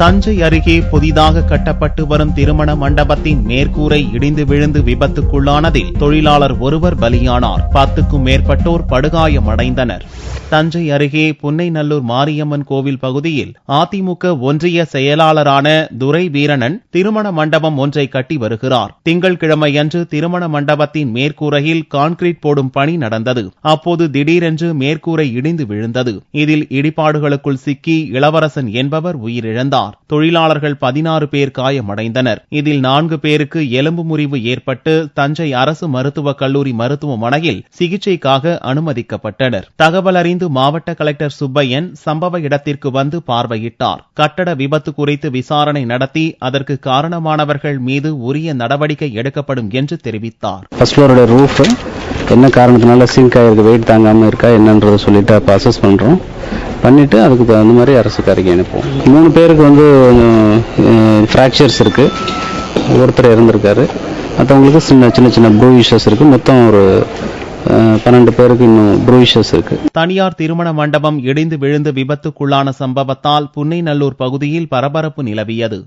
தஞ்சை அருகே புதிதாக கட்டப்பட்டு வரும் திருமண மண்டபத்தின் மேற்கூரை இடிந்து விழுந்து விபத்துக்குள்ளானதில் தொழிலாளர் ஒருவர் பலியானார். 10க்கும் மேற்பட்டோர் படுகாயமடைந்தனர். தஞ்சை அருகே புன்னைநல்லூர் மாரியம்மன் கோவில் பகுதியில் அதிமுக ஒன்றிய செயலாளரான துரை வீரணன் திருமண மண்டபம் ஒன்றை கட்டி வருகிறார். திங்கட்கிழமையன்று திருமண மண்டபத்தின் மேற்கூரையில் கான்கிரீட் போடும் பணி நடந்தது. அப்போது திடீரென்று மேற்கூரை இடிந்து விழுந்தது. இதில் இடிபாடுகளுக்குள் சிக்கி இளவரசன் என்பவர் உயிரிழந்தார். தொழிலாளர்கள் 16 பேர் காயமடைந்தனர். இதில் 4 பேருக்கு எலும்பு முறிவு ஏற்பட்டு தஞ்சை அரசு மருத்துவக் கல்லூரி மருத்துவமனையில் சிகிச்சைக்காக அனுமதிக்கப்பட்டனர். தகவல் அறிந்து மாவட்ட கலெக்டர் சுப்பையன் சம்பவ இடத்திற்கு வந்து பார்வையிட்டார். கட்டட விபத்து குறித்து விசாரணை நடத்தி அதற்கு காரணமானவர்கள் மீது உரிய நடவடிக்கை எடுக்கப்படும் என்று தெரிவித்தார். என்ன காரணத்தினால சிங்க் ஆயிருக்கு, வெயிட் தாங்காம இருக்கா என்னன்றதை சொல்லிட்டு அப்ப அசஸ் பண்றோம். பண்ணிட்டு அதுக்கு தகுந்த மாதிரி அரசுக்கு அறிக்கை அனுப்புவோம். 3 பேருக்கு வந்து ஃப்ராக்சர்ஸ் இருக்கு, ஒருத்தர் இறந்திருக்காரு. மற்றவங்களுக்கு சின்ன சின்ன ப்ரூயிஷஸ் இருக்கு. மொத்தம் ஒரு 12 பேருக்கு இன்னும் ப்ரூயிஷஸ் இருக்கு. தனியார் திருமண மண்டபம் இடிந்து விழுந்து விபத்துக்குள்ளான சம்பவத்தால் புன்னைநல்லூர் பகுதியில் பரபரப்பு நிலவியது.